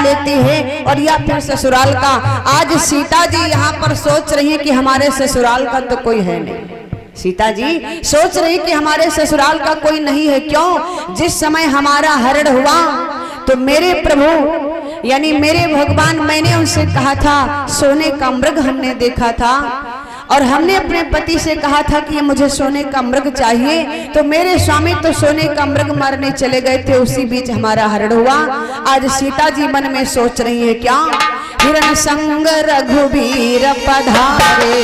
लेती है और या फिर ससुराल का। आज सीता जी यहाँ पर सोच रही है कि हमारे ससुराल का तो कोई है नहीं। सीता जी सोच रही कि हमारे ससुराल का कोई नहीं है। क्यों? जिस समय हमारा हरण हुआ तो मेरे प्रभु यानी मेरे भगवान, मैंने उनसे कहा था सोने का मृग हमने देखा था और हमने अपने पति से कहा था कि मुझे सोने का मृग चाहिए, तो मेरे स्वामी तो सोने का मृग मारने चले गए थे, उसी बीच हमारा हरण हुआ। आज सीता जी मन में सोच रही है क्या? हिरण संग रघुवीर पधारे,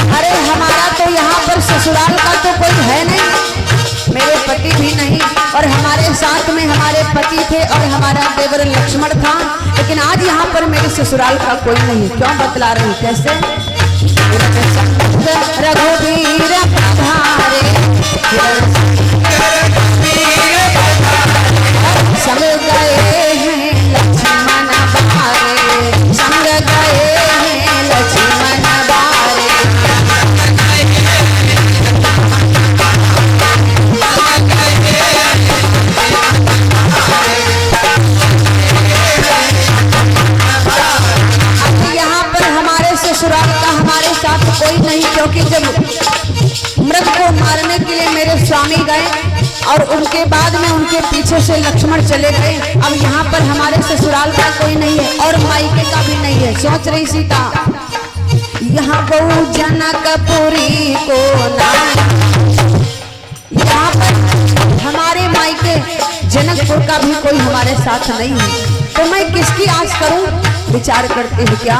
अरे हमारा तो यहाँ पर ससुराल का तो कोई है नहीं, मेरे पति भी नहीं और हमारे साथ में हमारे पति थे और हमारा देवर लक्ष्मण था, लेकिन आज यहाँ पर मेरे ससुराल का कोई नहीं। क्यों बतला रही? कैसे? रघुवीर पधारे संग गए हैं लक्ष्मण बारे, संग गए हैं लक्ष्मण बारे। यहाँ पर हमारे ससुराल का हमारे साथ कोई नहीं, क्योंकि जब मृग को मारने के लिए मेरे स्वामी गए और उनके बाद में उनके पीछे से लक्ष्मण चले गए, अब यहाँ पर हमारे ससुराल का कोई नहीं है और मायके का भी नहीं है। सोच रही सीता, यहाँ बहु जनकपुरी को यहाँ पर हमारे मायके जनकपुर का भी कोई हमारे साथ नहीं है, तो मैं किसकी आस करूं? विचार करते हैं क्या?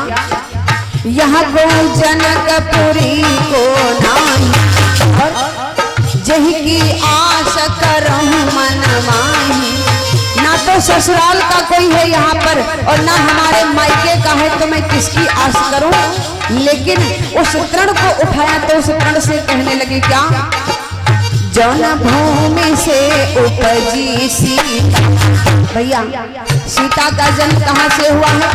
यहाँ बहु जनकपुरी को नाम जही की आश करहूं मन माही। ना तो ससुराल का कोई है यहाँ पर और ना हमारे मायके का है, तो मैं किसकी आस करूं? लेकिन उस तृण को उठाया तो उस तृण से कहने लगी क्या? जौन भूमि से उपजी सीता। भैया सीता का जन्म कहाँ से हुआ है?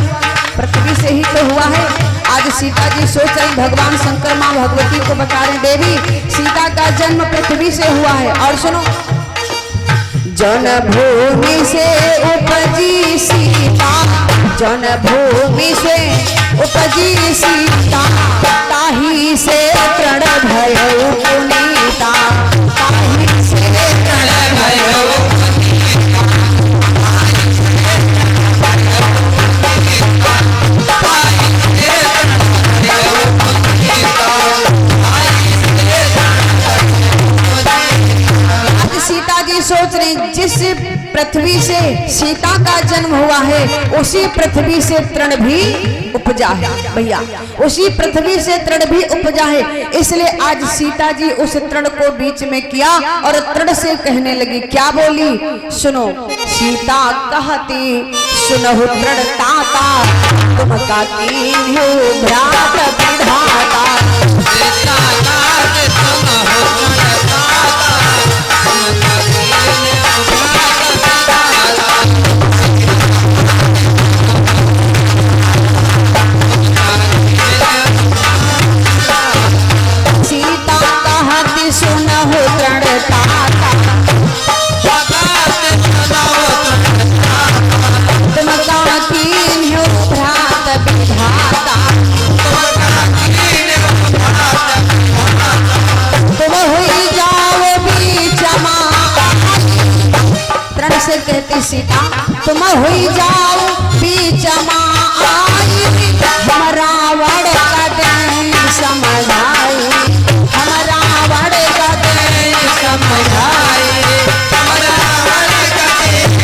पृथ्वी से ही तो हुआ है। आज सीता जी सोच रही, भगवान शंकर माँ भगवती को बता रहे, देवी सीता का जन्म पृथ्वी से हुआ है। और सुनो, जौन भूमि से उपजी सीता, जौन भूमि से उपजी सीता, ताही से तृण भयउ पुनीता, ताही से तृण भयउ सोच रही, जिस पृथ्वी से सीता का जन्म हुआ है उसी पृथ्वी से तृण भी उपजा है। भैया उसी पृथ्वी से तृण भी उपजा है, इसलिए आज सीता जी उस तृण को बीच में किया और तृण से कहने लगी। क्या बोली? सुनो, सीता कहती सुनहु तृण ताता, तुम का कीन्हु भ्रात विधाता। कहती सीता, तुम हुई जाओ बीच आई, हमारा वड़ का दिन समझाई, हमारा वड़ का दिन समझाई, हमारा वड़ का दिन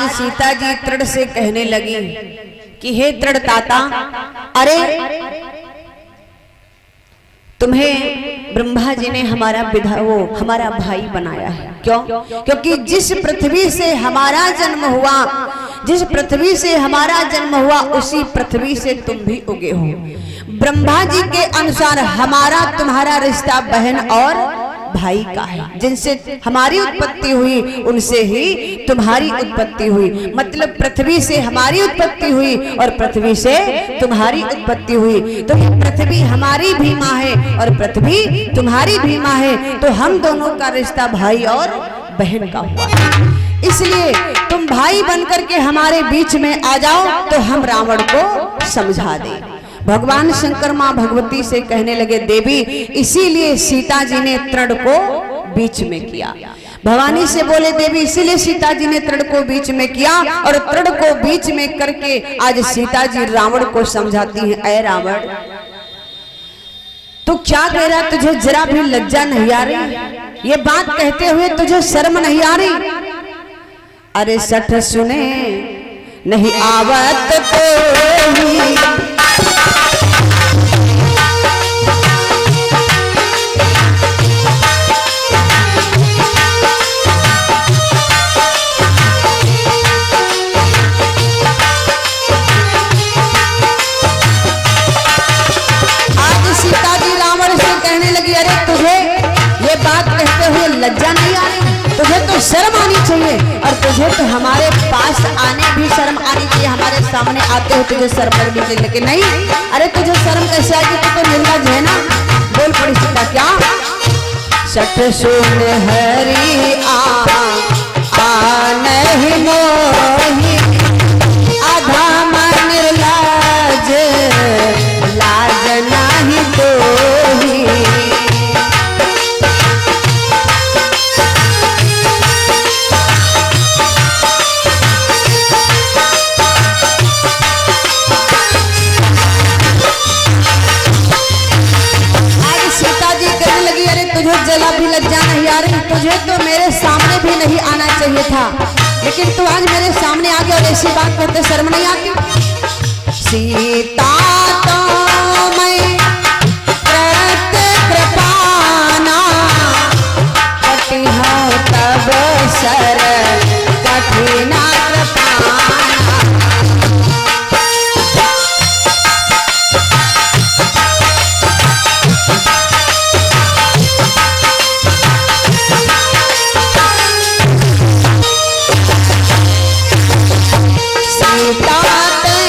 सीता जी तृण से कहने लगी कि हे तृण ताता, अरे तुम्हें ब्रह्मा जी ने हमारा हमारा भाई बनाया है। क्यों? क्योंकि जिस पृथ्वी से हमारा जन्म हुआ, जिस पृथ्वी से हमारा जन्म हुआ उसी पृथ्वी से तुम भी उगे हो। ब्रह्मा जी के अनुसार हमारा तुम्हारा रिश्ता बहन और भाई का है। जिनसे हमारी उत्पत्ति हुई उनसे ही तुम्हारी उत्पत्ति हुई। मतलब पृथ्वी से हमारी उत्पत्ति हुई और पृथ्वी से तुम्हारी उत्पत्ति हुई। तो पृथ्वी हमारी भी माँ है और पृथ्वी तुम्हारी भी माँ है। तो हम दोनों का रिश्ता भाई और बहन का हुआ। इसलिए तुम भाई बनकर के हमारे बीच में आ जाओ तो हम रावण को समझा दें। भगवान शंकर माँ भगवती से कहने लगे, देवी इसीलिए सीता जी ने तृण को बीच में किया। भवानी से बोले, देवी इसीलिए सीता जी ने तृण को बीच में किया और तृण को बीच में करके आज सीता जी रावण को समझाती हैं, ऐ रावण तू क्या कह रहा, तुझे जरा भी लज्जा नहीं आ रही? ये बात कहते हुए तुझे शर्म नहीं आ रही? अरे सठ सुने नहीं आवत कोई, लज्जा नहीं आ रही? तुझे तो शर्म आनी चाहिए और तुझे तो हमारे पास आने भी शर्म आनी चाहिए। हमारे सामने आते हो तुझे शर्म लगनी चाहिए, लेकिन नहीं। अरे तुझे शर्म कैसे आएगी? तू तो निर्लज है ना। बोल पड़ी सीता, क्या सठ सुन हरी आ नहीं मोही आधा मन निर्लज लाज नहीं तोही। जला भी लज्जा नहीं आ रही? तुझे तो मेरे सामने भी नहीं आना चाहिए था, लेकिन तू आज मेरे सामने आ गया और ऐसी बात करते शर्म नहीं आती? सीता तो मैं प्रत्य कृपाना कटी हूँ तब सर कठिना कृपाना। संपत्ति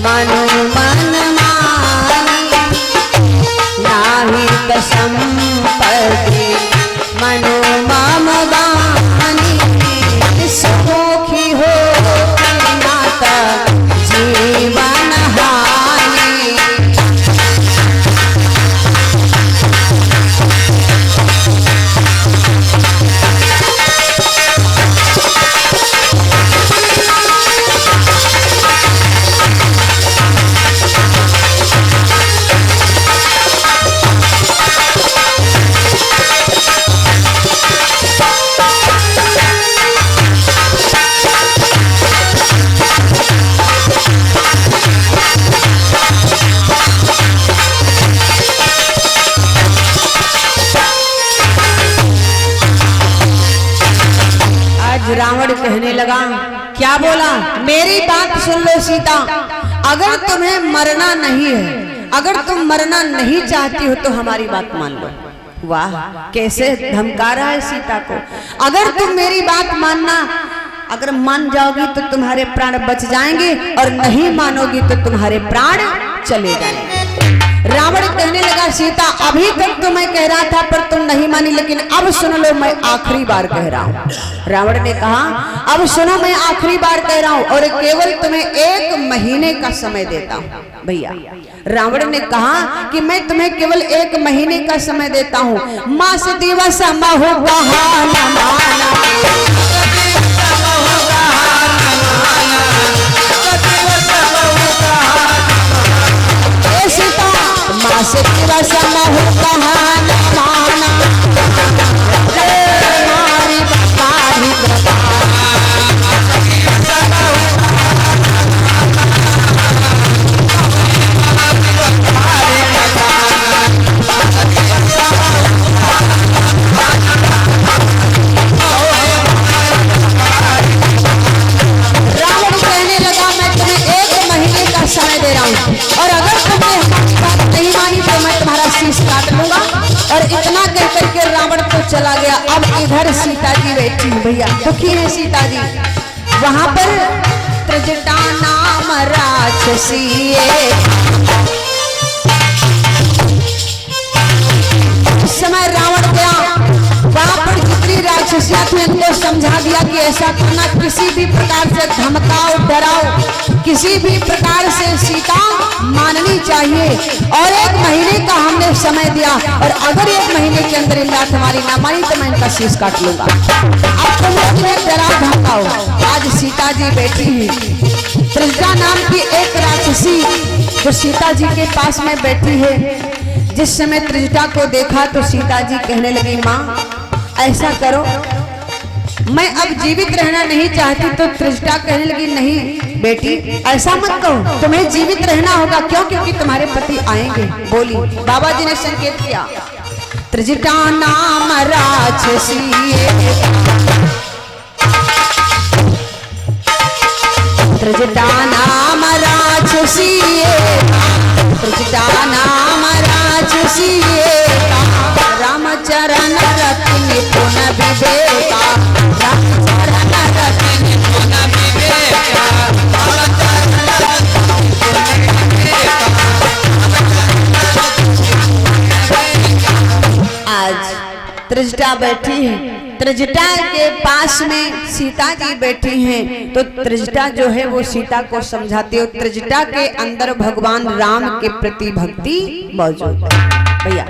मनु मन मानी नाही त संपत्ति मनु मम बानी। सुखी हो नात जीवन हानि। रावण कहने लगा, क्या बोला? मेरी बात सुन लो सीता, अगर तुम्हें मरना नहीं है, अगर तुम मरना नहीं चाहती हो तो हमारी बात मान लो। वाह, कैसे धमका रहा है सीता को। अगर तुम मेरी बात मानना, अगर मान जाओगी तो तुम्हारे प्राण बच जाएंगे और नहीं मानोगी तो तुम्हारे प्राण चले जाएंगे। रावण कहने लगा, सीता अभी तक तो मैं कह रहा था पर तुम नहीं मानी, लेकिन अब सुन लो, मैं आखिरी बार कह रहा हूँ। रावण ने कहा, अब सुनो, मैं आखिरी बार कह रहा हूँ और केवल तुम्हें 1 महीने का समय देता हूँ। भैया रावण ने कहा कि मैं तुम्हें केवल 1 महीने का समय देता हूँ। मास दिवस महु बहाना माना, मास दिवस महु बहाना माना, हमारी बहारी घर सीता जी बैठी भैया, दुखी है सीता जी। वहां पर त्रिजटा नाम राक्षसी, इस समय रावण गया, वहां पर जितनी राक्षसियां थी उनको समझा दिया कि ऐसा करना, किसी भी प्रकार से धमकाओ डराओ, किसी भी प्रकार से सीता माननी चाहिए। और 1 महीने का हमने समय दिया, और अगर 1 महीने के अंदर इमरान हमारी ना मानी तो मैं इनका शीश काट लूंगा। अब तुम मुझे डराओ धमकाओ। आज सीता जी बैठी है, त्रिजटा नाम की एक राक्षसी जो सीता जी के पास में बैठी है। जिस समय त्रिजटा को देखा तो सीता जी कहने लगी, माँ ऐसा करो, मैं अब जीवित रहना नहीं चाहती। तो त्रिजटा कहने लगी, नहीं बेटी ऐसा मत कहो, तुम्हें जीवित रहना होगा। क्यों? क्योंकि तुम्हारे पति आएंगे। बोली, बाबा जी ने संकेत किया, त्रिजटा नाम राक्षसी, त्रिजटा नाम राक्षसी, त्रिजटा नाम राक्षसी, रामचरण रति निपुण विवेका, रामचरण रति निपुण विवेका, आज त्रिजटा बैठी है, त्रिजटा के पास में सीता जी बैठी हैं। तो त्रिजटा जो है वो सीता को समझाती है। त्रिजटा के अंदर भगवान राम के प्रति भक्ति मौजूद है भैया,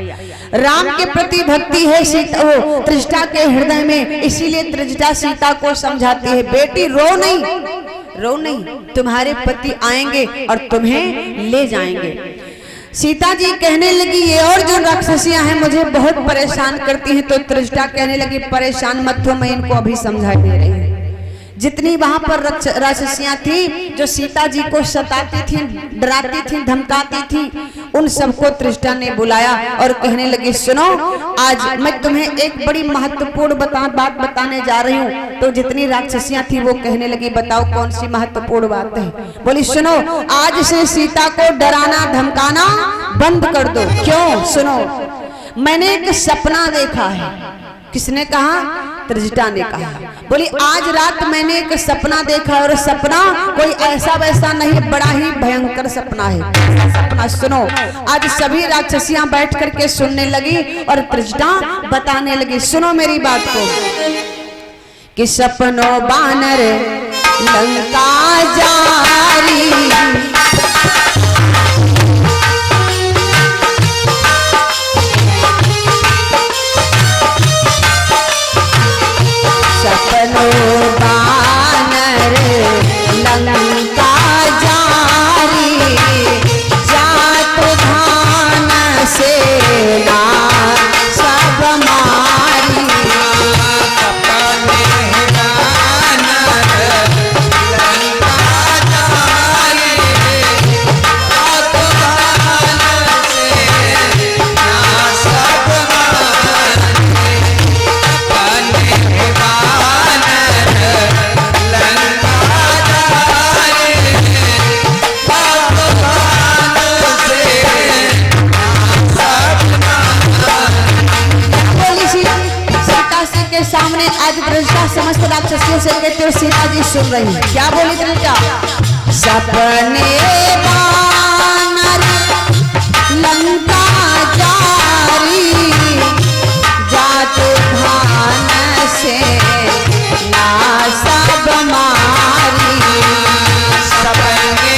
राम के प्रति भक्ति है सीता वो त्रिजटा के हृदय में। इसीलिए त्रिजटा सीता को समझाती है, बेटी रो नहीं, तुम्हारे पति आएंगे और तुम्हें ले जाएंगे। सीता जी कहने लगी, ये और जो राक्षसियां हैं मुझे बहुत परेशान करती हैं। तो त्रिजटा कहने लगी, परेशान मत हो, मैं इनको अभी समझा दे रही हूँ। जितनी वहां पर राक्षसियां थी जो सीता जी को सताती थी, डराती थी, धमकाती थी, उन सबको त्रिजटा ने बुलाया और कहने लगी, सुनो आज मैं तुम्हें एक बड़ी महत्वपूर्ण बात बताने जा रही हूँ। तो जितनी राक्षसियां थी वो कहने लगी, बताओ कौन सी महत्वपूर्ण बात है। बोली, सुनो आज से सीता को डराना धमकाना बंद कर दो। क्यों? सुनो, मैंने एक सपना देखा है। किसने कहा? त्रिजटा ने कहा। बोली, आज रात मैंने एक सपना देखा और सपना कोई ऐसा वैसा नहीं, बड़ा ही भयंकर सपना है। सपना सुनो। आज सभी राक्षसियां बैठ करके सुनने लगी और त्रिजटा बताने लगी, सुनो मेरी बात को, कि सपनों बानर लंका जारी, सपनों बानर लंका जारी, जात धान सेना सब मारी, सपने बानर लंका जारी, जात धान सेना सब मारी, सपने सामने आज त्रिजटा समस्त राक्षसियों से कहते हो, सीता जी सुन रही है। क्या बोली त्रिजटा? सपने बानर लंका जारी, जात धान से ना सब मारी, सपने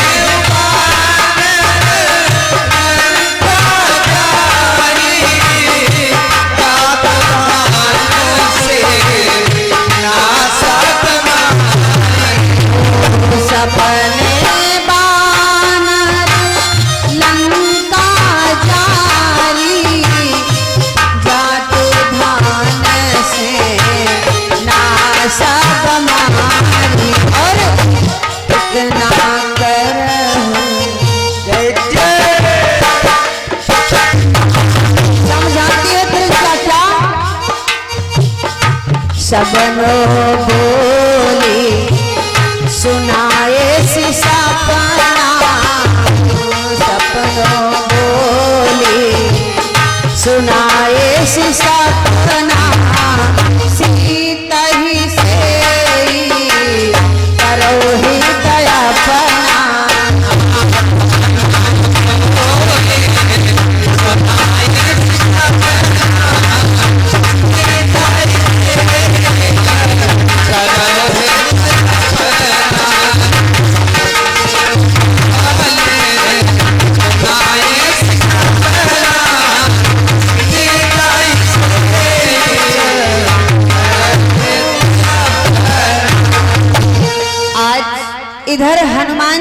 सबनो बोली सुनाए सी सपना, सपनो बोली सुनाए सी सपना,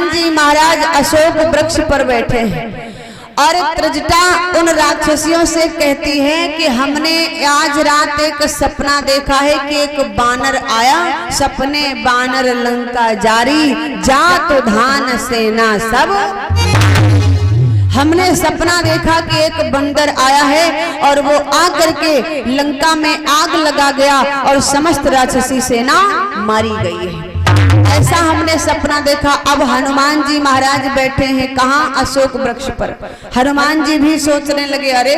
हनुमान जी महाराज अशोक वृक्ष पर बैठे हैं और त्रिजटा उन राक्षसियों से कहती है कि हमने आज रात एक सपना देखा है कि एक बानर आया, सपने बानर लंका जारी, जात धान सेना सब। हमने सपना देखा कि एक बंदर आया है और वो आकर के लंका में आग लगा गया और समस्त राक्षसी सेना मारी गई है, ऐसा हमने सपना देखा। अब हनुमान जी महाराज बैठे हैं कहाँ? अशोक वृक्ष पर। हनुमान जी भी सोचने लगे, अरे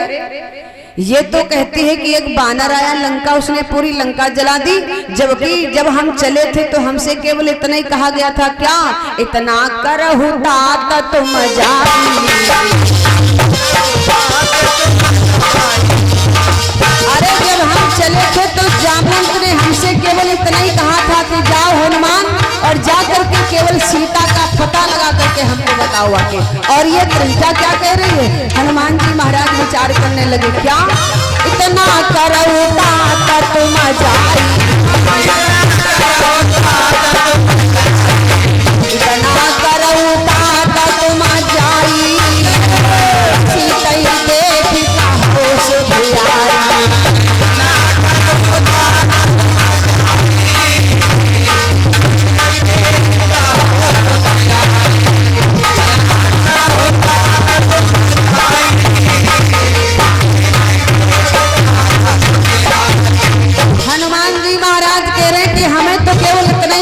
ये तो कहती है कि एक बानर आया लंका, उसने पूरी लंका जला दी, जबकि जब हम चले थे तो हमसे केवल इतना ही कहा गया था, क्या इतना करहु तात तुम जाई। अरे जब हम चले थे तो जामवंत ने हमसे केवल इतना ही कहा था कि जाओ हनुमान और जा करके केवल सीता का पता लगा करके हमको बताओ आके। और ये त्रिजटा क्या कह रही है? हनुमान जी महाराज विचार करने लगे, क्या इतना करहु तात तुम जाई, इतना करहु तात तुम जाई, सीता देख काहो सुधियारी।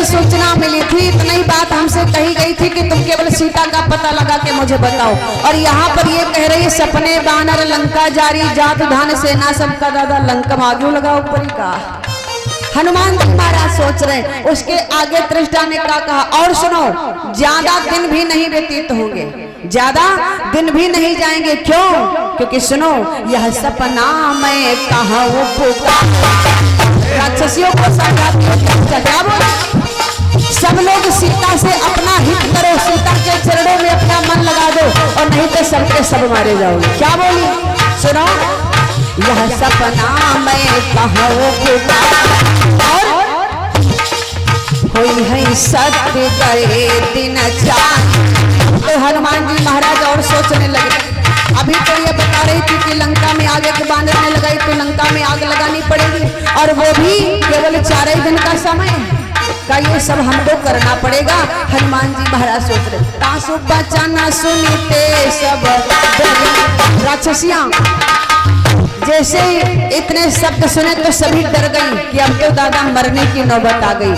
सूचना मिली थी, इतनी बात हमसे कही गई थी कि तुम केवल सीता का पता लगा के मुझे बताओ। और यहाँ पर ये कह रही है सपने बानर लंका जारी, जात धान सेना सबका दादा लंका आगे लगा ऊपर का। हनुमान जी महाराज सोच रहे, उसके आगे त्रिजटा ने क्या कहा? और सुनो, ज्यादा दिन भी नहीं व्यतीत होंगे, ज्यादा दिन भी नहीं जाएंगे। क्यों? क्योंकि सुनो, यह सपना मैं कहा राक्षसियों को सब लोग सीता से अपना हित करो, सीता के चरणों में अपना मन लगा दो और नहीं तो सबके सब मारे जाओगे। क्या बोली? सुनो, यह सपना मैं कहूँ और कोई है सत्य करे दिन चाँद। तो हनुमान जी महाराज और सोचने लगे। अभी तो ये बता रही थी कि लंका में आग के बांधने ने लगाई तो लंका में आग लगानी पड़ेगी, और वो भी केवल 4 ही दिन का समय का, ये सब हमको करना पड़ेगा। हनुमान जी महाराज सोच रहे, तासु बचन सुनते सब राक्षसियां जैसे इतने शब्द सुने तो सभी डर गई कि अब तो दादा मरने की नौबत आ गई।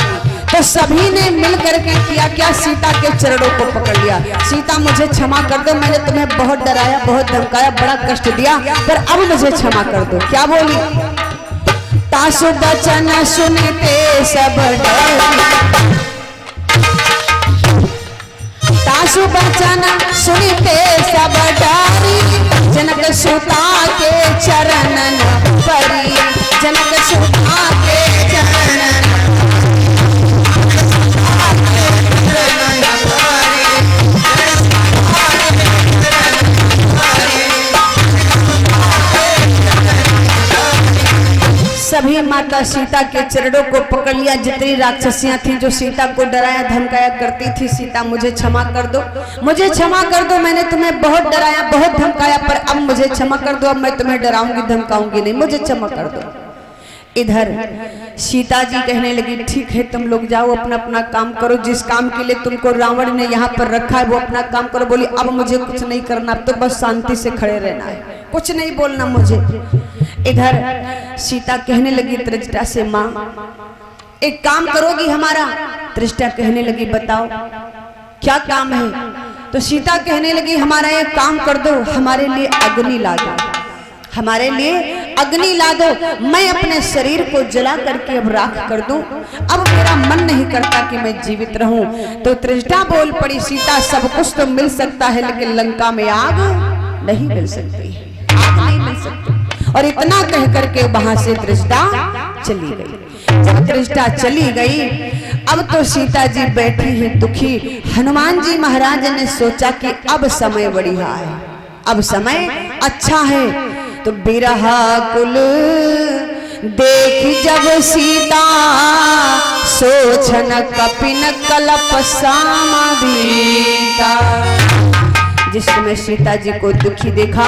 तो सभी ने मिल करके किया क्या? सीता के चरणों को पकड़ लिया। सीता मुझे क्षमा कर दो, मैंने तुम्हें बहुत डराया, बहुत धमकाया, बड़ा कष्ट दिया, पर अब मुझे क्षमा कर दो। क्या बोली? तासु बचन सुनते सब डरी, तासु बचन सुनते सब डरी, जनक सुता के चरणन परी, जनक सुता के चरणन सभी माता सीता के चरणों को पकड़ लिया। जितनी राक्षसियां थी जो सीता को डराया धमकाया करती थी, सीता मुझे क्षमा कर दो, मुझे क्षमा कर दो, मैंने तुम्हें बहुत डराया बहुत धमकाया, पर अब मुझे क्षमा कर दो, अब मैं तुम्हें डराऊंगी धमकाऊंगी नहीं, मुझे क्षमा कर दो। इधर सीता जी कहने लगी, ठीक है तुम लोग जाओ अपना अपना काम करो, जिस काम के लिए तुमको रावण ने यहाँ पर रखा है वो अपना काम करो। बोली अब मुझे कुछ नहीं करना, अब तो बस शांति से खड़े रहना है, कुछ नहीं बोलना मुझे। इधर सीता कहने लगी त्रिजटा से, माँ एक काम करोगी हमारा? त्रिजटा कहने लगी, बताओ क्या काम है? तो सीता कहने लगी, हमारा एक काम कर दो, हमारे लिए अग्नि ला दो, हमारे लिए अग्नि ला दो, मैं अपने शरीर को जला करके अब राख कर दूं, अब मेरा मन नहीं करता कि मैं जीवित रहूं। तो त्रिजटा बोल पड़ी, सीता सब कुछ तो मिल सकता है लेकिन लंका में आग नहीं मिल सकती, आग नहीं मिल सकती। और इतना कह करके वहां से त्रिजटा चली गई। जब त्रिजटा चली गई, अब तो सीता जी बैठी हैं दुखी। हनुमान जी महाराज ने सोचा कि अब समय बढ़िया है, अब समय अच्छा है। तो बिरहा कुल देख जब सीता सोचन कपिन कलप समाधीता। जिस समय सीता जी को दुखी देखा,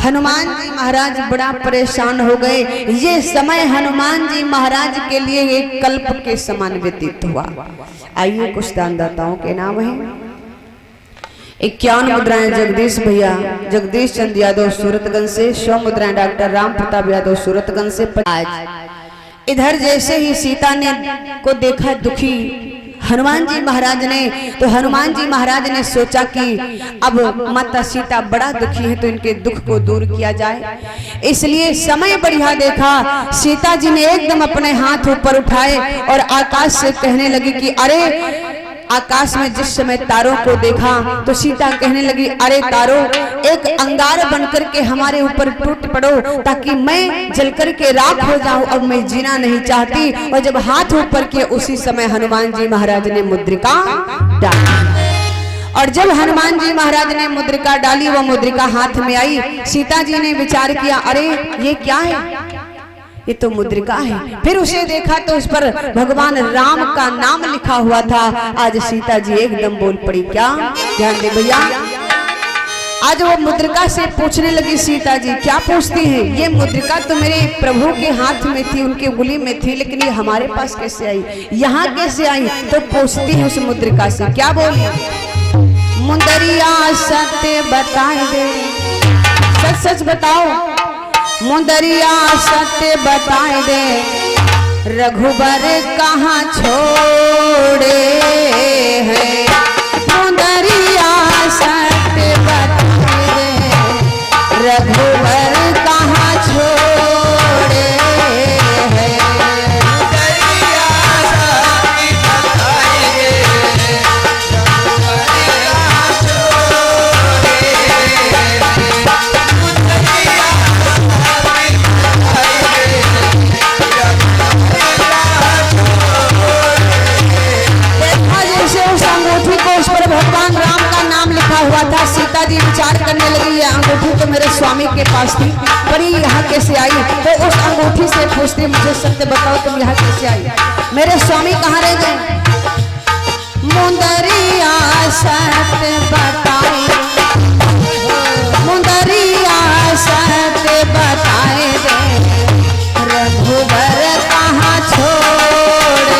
हनुमान जी महाराज बड़ा परेशान हो गए। ये समय हनुमान जी महाराज के लिए एक कल्प के समान व्यतीत हुआ। आइए कुछ दानदाताओं के नाम है। 51 मुद्राएं जगदीश भैया, जगदीश चंद यादव सूरतगंज से। 100 मुद्राएं डॉक्टर राम प्रताप यादव सूरतगंज से। आज इधर जैसे ही सीता ने को देखा दुखी हनुमान जी महाराज ने, तो हनुमान जी महाराज ने सोचा कि अब माता सीता बड़ा दुखी है तो इनके दुख को दूर किया जाए। इसलिए समय बढ़िया देखा, सीता जी ने एकदम अपने हाथ ऊपर उठाए और आकाश से कहने लगी कि अरे, आकाश में जिस समय तारों को देखा तो सीता कहने लगी, अरे तारों, एक अंगार बनकर के हमारे ऊपर टूट पड़ो ताकि मैं जलकर के राख हो जाऊं। अब मैं जीना नहीं चाहती। और जब हाथ ऊपर किए उसी समय हनुमान जी महाराज ने मुद्रिका डाली। और जब हनुमान जी महाराज ने मुद्रिका डाली, वह मुद्रिका हाथ में आई। सीता जी ने विचार किया, अरे ये क्या है, ये तो मुद्रिका है। फिर उसे देखा तो उस पर भगवान राम का नाम लिखा हुआ था। आज सीता जी एकदम बोल पड़ी। क्या? ध्यान दे भैया। आज वो मुद्रिका से पूछने लगी सीता जी। क्या पूछती है? ये मुद्रिका तो मेरे प्रभु के हाथ में थी, उनकी उंगली में थी, लेकिन ये हमारे पास कैसे आई, यहाँ कैसे आई? तो पूछती है उस मुद्रिका से। क्या बोली? मुंदरिया सत्य बता दे, सच सच बताओ, मुंदरिया सत्य बताए दे, रघुबर कहाँ छोड़े हैं। मुंदरिया सत्य बताए दे, रघुबर कहाँ छोड़े हैं। मुंदरिया सत्य बताए दे, भगवान राम का नाम लिखा हुआ था। सीता जी विचार करने लगी, ये अंगूठी तो मेरे स्वामी के पास थी, पर ये यहाँ कैसे आई? तो उस अंगूठी से पूछती, मुझे सत्य बताओ, तुम यहाँ कैसे आई? मेरे स्वामी कहाँ रह गए? मुंदरिया सत्य बताए, मुंदरिया सत्य बताए दे, रघुबर कहाँ छोड़े।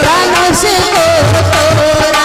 धनुष को तोरण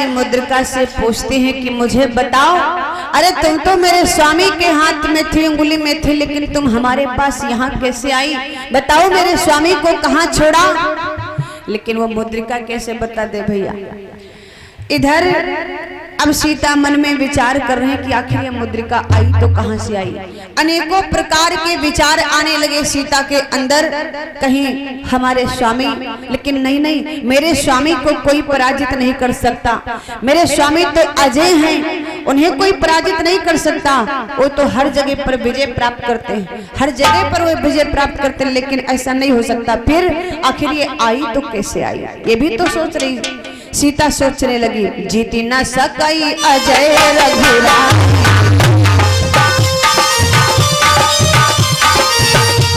जी मुद्रिका से पूछते हैं कि मुझे बताओ, अरे तुम तो मेरे स्वामी के हाथ में थी, उंगली में थी, लेकिन तुम हमारे पास यहाँ कैसे आई? बताओ मेरे स्वामी को कहाँ छोड़ा? लेकिन वो मुद्रिका कैसे बता दे भैया। इधर अब सीता मन में विचार कर रहे हैं कि आखिर ये मुद्रिका आई तो कहां से आई। अनेकों प्रकार के विचार आने लगे सीता के अंदर, कहीं हमारे स्वामी, लेकिन नहीं, मेरे स्वामी को कोई पराजित नहीं कर सकता। मेरे स्वामी तो अजय हैं, उन्हें कोई पराजित नहीं कर सकता। वो तो हर जगह पर विजय प्राप्त करते हैं, हर जगह पर वो विजय प्राप्त करते हैं, लेकिन ऐसा नहीं हो सकता। फिर आखिर ये आई तो कैसे आई, ये भी तो सोच रही सीता। सोचने लगी, जीती न सकई अजय रघुराई,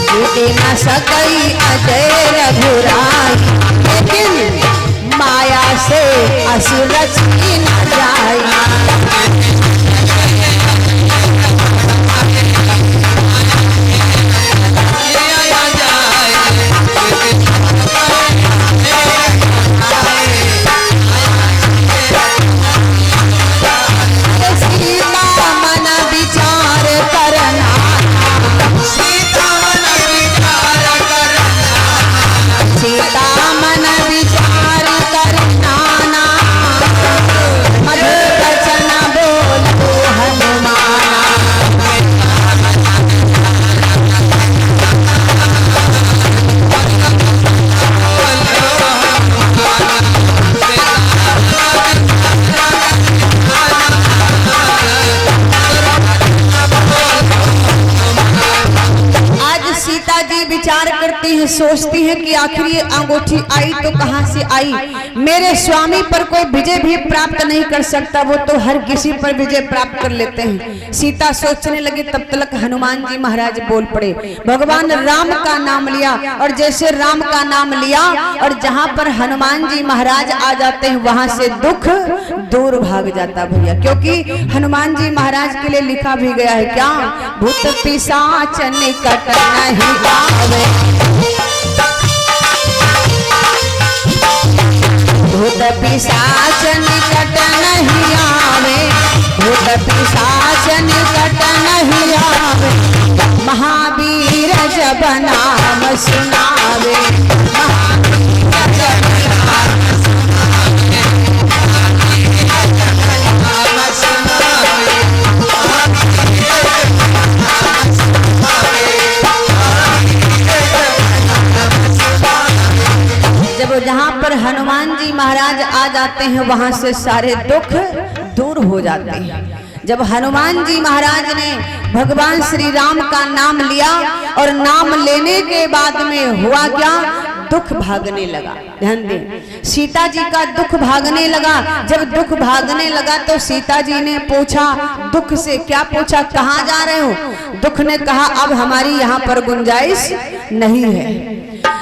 जीती न सकई अजय रघुराई, लेकिन माया से असुर रची न जाई। विचार करती है, सोचती है कि आखिर ये अंगूठी आई तो कहां से आई। मेरे स्वामी पर कोई विजय भी प्राप्त नहीं कर सकता, वो तो हर किसी पर विजय प्राप्त कर लेते हैं। सीता सोचने लगी, तब तक हनुमान जी महाराज बोल पड़े। भगवान राम का नाम लिया, और जैसे राम का नाम लिया और जहां पर हनुमान जी महाराज आ जाते हैं वहां से दुख दूर भाग जाता भैया। क्योंकि हनुमान जी महाराज के लिए लिखा भी गया है क्या, भूत पिशाच निकट नहीं आवे, भूत पिशाच निकट नहीं आवे, भूत पिशाच निकट नहीं आवे, महावीर जब नाम सुनावे, महावीर जब नाम सुनावे, नाम सुनावे, जब जहाँ पर हनुमान जी महाराज आ जाते हैं वहां से सारे दुख दूर हो जाते हैं। जब हनुमान जी महाराज ने भगवान श्री राम का नाम लिया और नाम लेने के बाद में हुआ क्या, दुख भागने लगा। ध्यान दें, सीता जी का दुख भागने लगा। जब दुख भागने लगा तो सीता जी ने पूछा, दुख से क्या पूछा, कहाँ जा रहे हो? दुख ने कहा, अब हमारी यहाँ पर गुंजाइश नहीं है,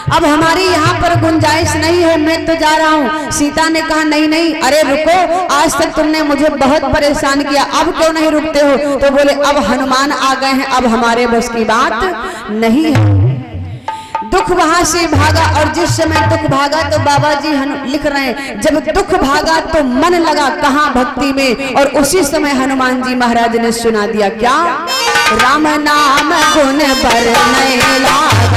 अब हमारी यहाँ पर गुंजाइश नहीं है, मैं तो जा रहा हूँ। सीता ने कहा, नहीं नहीं, अरे रुको, आज तक तुमने मुझे बहुत परेशान किया, अब क्यों नहीं रुकते हो? तो बोले, अब हनुमान आ गए हैं, अब हमारे बस की बात नहीं है। दुख वहां से भागा, और जिस समय दुख भागा तो बाबा जी लिख रहे हैं, जब दुख भागा तो मन लगा कहाँ भक्ति में, और उसी समय हनुमान जी महाराज ने सुना दिया क्या, राम नाम गुण बरने लागा,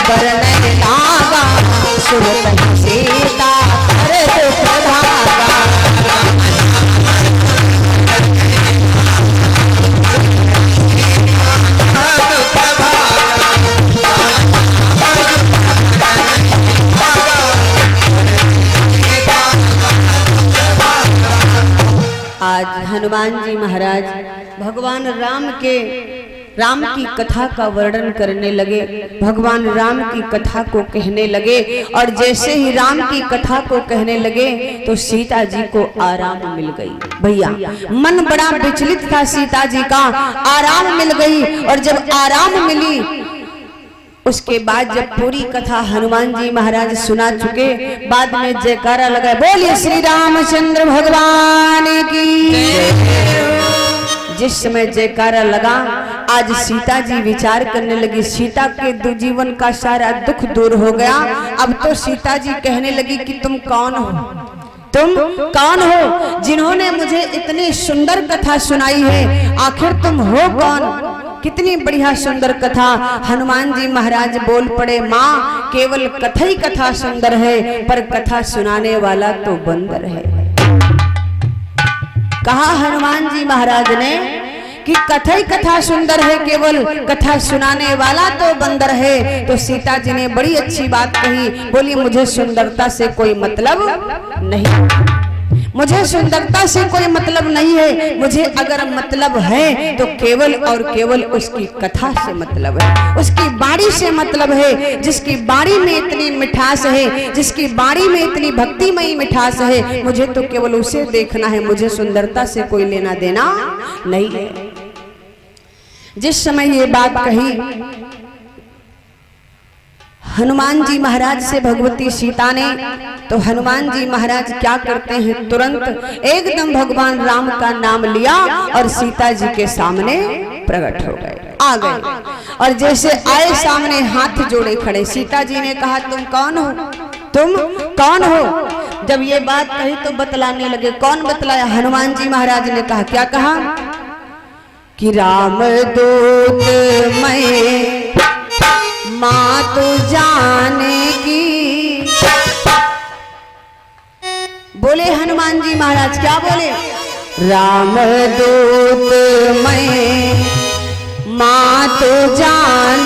बरने लागा, सुरत सीता हर दुख भागा। आज हनुमान जी महाराज भगवान राम की कथा का वर्णन करने लगे, भगवान राम की कथा को कहने लगे, और जैसे ही राम की कथा को कहने लगे तो सीता जी को आराम मिल गई। भैया, मन बड़ा विचलित था सीता जी का, आराम मिल गई। और जब आराम मिली उसके बाद जब पूरी कथा हनुमान जी महाराज सुना चुके, बाद में जयकारा लगाए, बोलिए श्री रामचंद्र भगवान की जिस समय जयकारा लगा, आज सीता जी विचार करने लगी। सीता के जीवन का सारा दुख दूर हो गया। अब तो सीता जी कहने लगी कि तुम कौन हो, तुम कौन हो जिन्होंने मुझे इतनी सुंदर कथा सुनाई है, आखिर तुम हो कौन? कितनी बढ़िया सुंदर कथा। हनुमान जी महाराज बोल पड़े, माँ केवल कथा ही कथा सुंदर है, पर कथा सुनाने वाला तो बंदर है। कहा हनुमान जी महाराज ने कि कथा ही कथा सुंदर है, केवल कथा सुनाने वाला तो बंदर है। तो सीता जी ने बड़ी अच्छी बात कही, बोली मुझे सुंदरता से कोई मतलब नहीं, मुझे सुंदरता से कोई मतलब नहीं है, मुझे अगर मतलब है तो केवल और केवल उसकी कथा से मतलब है, उसकी बाणी से मतलब है। जिसकी बाणी में इतनी मिठास है, जिसकी बाणी में इतनी भक्तिमयी मिठास है, मुझे तो केवल उसे देखना है, मुझे सुंदरता से कोई लेना देना नहीं है। जिस समय ये बात कही हनुमान जी महाराज से भगवती सीता ने, तो हनुमान जी महाराज क्या करते हैं, तुरंत एकदम भगवान राम का नाम लिया और सीता जी के सामने प्रकट हो गए, आ गए। और जैसे आए सामने हाथ जोड़े खड़े। सीता जी ने कहा तुम कौन हो, तुम कौन हो? जब ये बात कही तो बतलाने लगे। कौन बतलाया? हनुमान जी महाराज ने कहा, क्या कहा कि राम दूत मैं माँ तो जानेगी। बोले हनुमान जी महाराज, क्या बोले? राम दूत मैं माँ तो जान